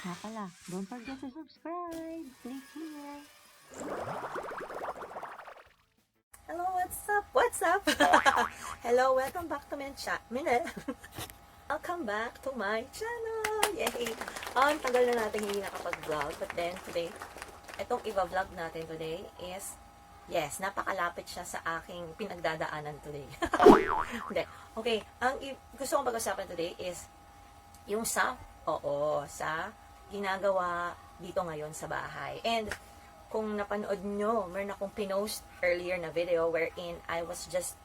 Nga pala, don't forget to subscribe. Click here. Hello, what's up? What's up? Hello, welcome back to my channel. Welcome back to my channel. Yay! Ang tagal na natin hindi nakapag-vlog. But then, today, itong i-vlog natin today is, yes, napakalapit siya sa aking pinagdadaanan today. Hindi. Okay, ang gusto kong pag-usapan today is yung sa ginagawa dito ngayon sa bahay. And kung napanood nyo, meron akong pinost earlier na video wherein I was just,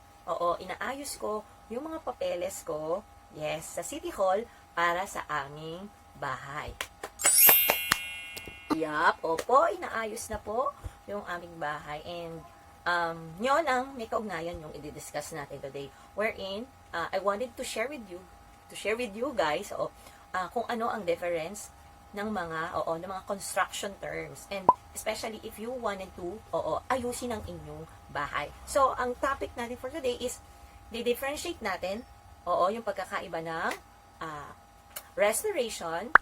inaayos ko yung mga papeles ko, yes, sa City Hall para sa aming bahay. Yup, inaayos na po yung aming bahay. And yun ang may kaugnayan yung i-discuss natin today. Wherein, I wanted to share with you guys, kung ano ang difference ng mga construction terms, and especially if you wanted to ayusin ang inyong bahay. So ang topic natin for today is di-differentiate natin yung pagkakaiba ng restoration,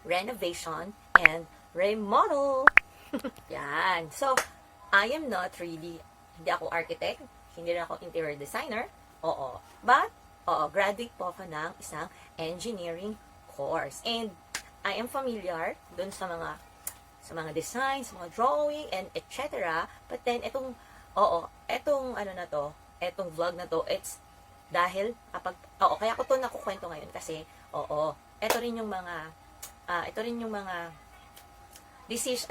renovation, and remodel. Yan. So I am not really, hindi ako architect, hindi rin ako interior designer, but graduate po ako ng isang engineering course, and I am familiar dun sa mga designs, mga drawing, and etc. But then, etong vlog na to, it's dahil, kaya ko to nakukwento ngayon kasi, ito rin yung mga decision,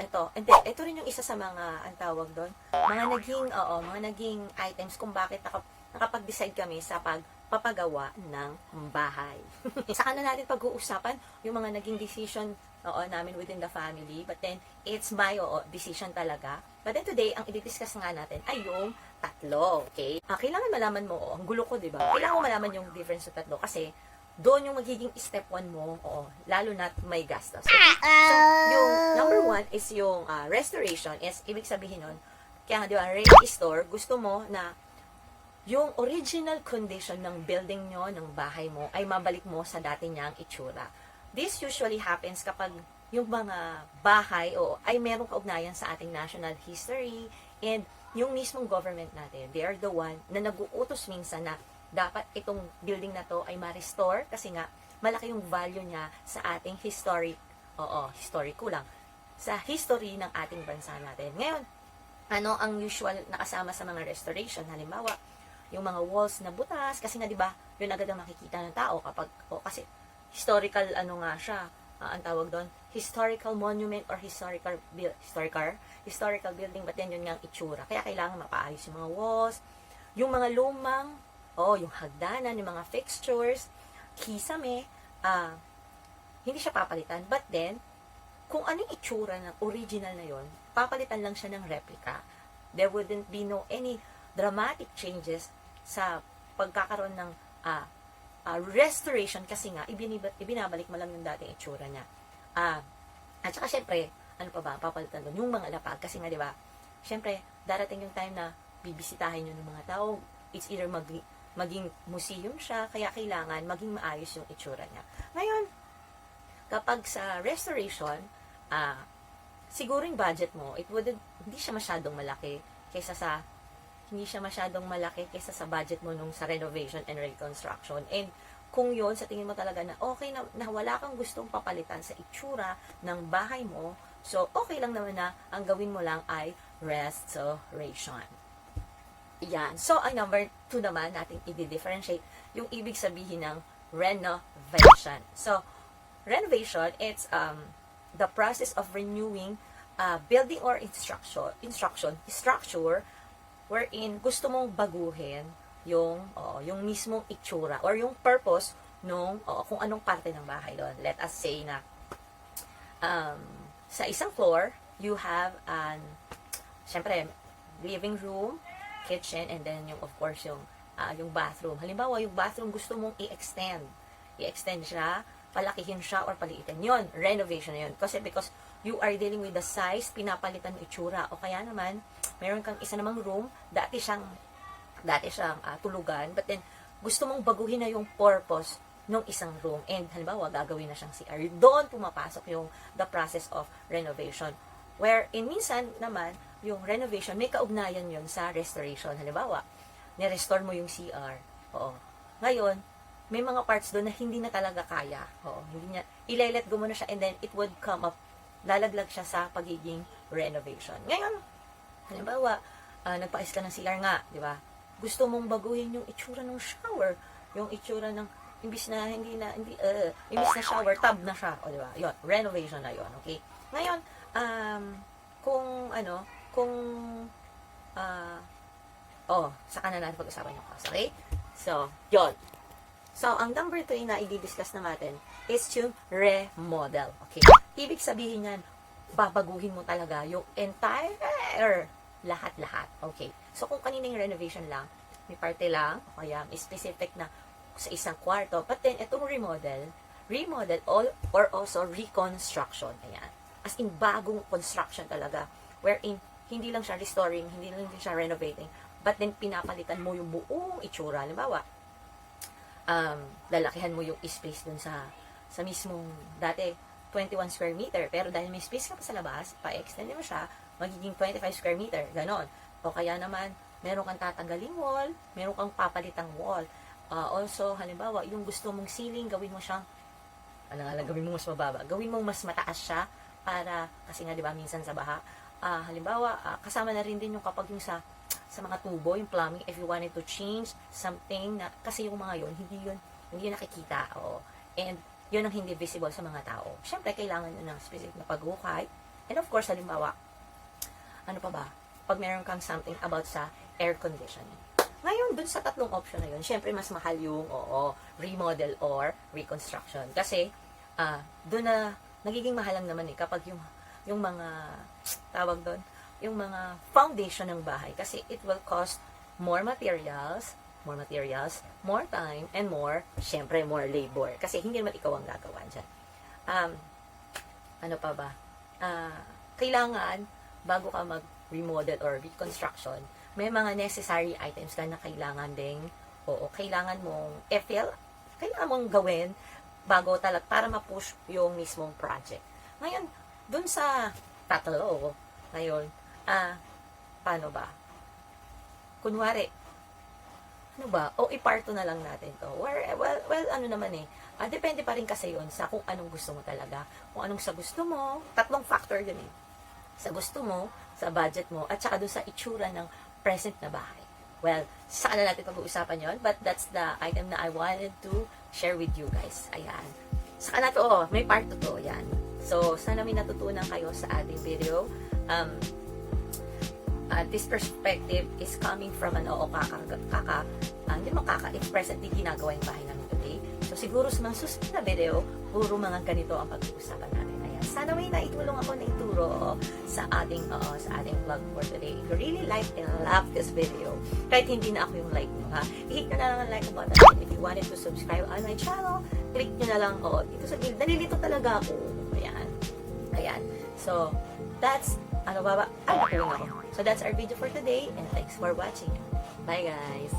ito rin yung isa sa mga, ang tawag doon, mga naging items kung bakit nakapag-decide kami sa papagawa ng bahay. Saka na natin pag-uusapan yung mga naging decision namin within the family, but then it's my decision talaga. But then today, ang i-discuss nga natin ay yung tatlo, okay? Kailangan malaman mo, ang gulo ko, di ba? Kailangan mo malaman yung difference sa tatlo kasi doon yung magiging step 1 mo, lalo na may gastos. Okay? So, yung number 1 is yung restoration, is ibig sabihin nun, kaya nga, di ba, restore, gusto mo na yung original condition ng building nyo, ng bahay mo, ay mabalik mo sa dati niyang itsura. This usually happens kapag yung mga bahay ay merong kaugnayan sa ating national history, and yung mismong government natin, they are the one na nag-uutos minsan na dapat itong building na to ay ma-restore kasi nga malaki yung value niya sa ating sa history ng ating bansa natin. Ngayon, ano ang usual nakasama sa mga restoration? Halimbawa, yung mga walls na butas, kasi nga 'di ba, yun agad ang makikita ng tao kapag kasi historical nga siya, ang tawag doon, historical monument or historical building, but then yun nga ang itsura. Kaya kailangan mapaayos yung mga walls, yung mga lumang, yung hagdanan, yung mga fixtures, kisame, hindi siya papalitan. But then, kung anong itsura ng original na yon, papalitan lang siya ng replica. There wouldn't be any dramatic changes sa pagkakaroon ng restoration kasi nga ibinabalik mo lang yung dating itsura niya. At saka syempre, ano pa ba, papalitan doon yung mga lapag kasi nga 'di ba? Syempre, darating yung time na bibisitahin yun ng mga tao. It's either maging museum siya, kaya kailangan maging maayos yung itsura niya. Ngayon, kapag sa restoration, siguro yung budget mo, hindi siya masyadong malaki kaysa sa budget mo nung sa renovation and reconstruction. And kung yun, sa tingin mo talaga na okay na wala kang gustong papalitan sa itsura ng bahay mo, so okay lang naman na ang gawin mo lang ay restoration. Yan. So, ang number 2 naman natin i-differentiate yung ibig sabihin ng renovation. So, renovation, it's the process of renewing building or structure wherein gusto mong baguhin yung mismong itsura or yung purpose nung kung anong parte ng bahay doon. Let us say na sa isang floor, you have syempre, living room, kitchen, and then of course yung bathroom. Halimbawa, yung bathroom gusto mong i-extend siya, palakihin siya or paliitin. Yon, renovation na yun. Because you are dealing with the size, pinapalitan ng itsura. O kaya naman, meron kang isa namang room, dati siyang tulugan, but then gusto mong baguhin na yung purpose nung isang room. And halimbawa, gagawin na siyang CR. Doon pumapasok yung the process of renovation. Wherein minsan naman, yung renovation, may kaugnayan yun sa restoration. Halimbawa, ni-restore mo yung CR. Oo. Ngayon, may mga parts doon na hindi na talaga kaya. Oo. Hindi niya, i-let go mo na siya and then it would come up, lalaglag siya sa pagiging renovation. Ngayon, halimbawa, nagpa-ayos ka ng CR nga, di ba? Gusto mong baguhin yung itsura ng shower, yung itsura ng imbis na imbis na shower tub na siya, o di ba? Yon, renovation na yon, okay? Ngayon, saka na natin pag-usapan yung cost, okay? So, yon. So, ang number 3 na i-discuss na natin is yung remodel, okay? Ibig sabihin yan, babaguhin mo talaga yung entire lahat-lahat, okay? So, kung kanina yung renovation lang, may parte lang, o kaya may specific na sa isang kwarto, but then, itong remodel or also reconstruction, ayan. As in, bagong construction talaga, wherein, hindi lang siya restoring, hindi lang din siya renovating, but then, pinapalitan mo yung buong itsura. Halimbawa, lalakihan mo yung space dun sa mismong, dati, 21 square meter, pero dahil may space ka pa sa labas, pa-extend mo siya, magiging 25 square meter, ganon. O kaya naman, meron kang tatanggaling wall, meron kang papalitang wall. Also, halimbawa, yung gusto mong ceiling, gawin mo siyang, gawin mo mas mababa, gawin mo mas mataas siya, para, kasi nga, di ba, minsan sa baha, halimbawa, kasama na rin din yung kapag yung sa mga tubo, yung plumbing, if you wanted to change something, na, kasi yung mga yun, hindi yun nakikita, and, yun ang hindi visible sa mga tao. Siyempre, kailangan yun ng specific na paghukay. And of course, halimbawa, ano pa ba? Pag meron kang something about sa air conditioning. Ngayon, dun sa tatlong option na yun, siyempre, mas mahal yung, remodel or reconstruction. Kasi, dun na, nagiging mahalang naman kapag yung mga, tawag dun, yung mga foundation ng bahay. Kasi it will cost more materials, more time, and syempre, more labor. Kasi hindi naman ikaw ang gagawa dyan. Ano pa ba? Kailangan, bago ka mag-remodel or reconstruction, may mga necessary items ka na kailangan ding, kailangan mong kailangan mong gawin bago para ma-push yung mismong project. Ngayon, dun sa tatlo, ngayon, paano ba? Kunwari, iparto na lang natin to. Well, ano naman depende pa rin kasi yun sa kung anong gusto mo talaga. Kung anong sa gusto mo, tatlong factor yun Sa gusto mo, sa budget mo, at saka dun sa itsura ng present na bahay. Well, saan na natin pag-uusapan yun, but that's the item na I wanted to share with you guys. Ayan. Saka na to, may part to, yan. So, sana may natutunan kayo sa ating video. This perspective is coming from hindi mo kaka-presently ginagawa yung bahay namin today. So, siguro sa mga susunod na video, puro mga ganito ang pag-uusapan natin. Ayan. Sana may naitulong ako na ituro sa ating vlog for today. If you really like and love this video, kahit hindi na ako yung like mo, ha? I-hit nyo na lang ang like button. If you wanted to subscribe on my channel, click nyo na lang, dito sa gilid. Nalilito talaga ako. Ayan. So, that's, ako. So, that's our video for today, and thanks for watching. Bye, guys!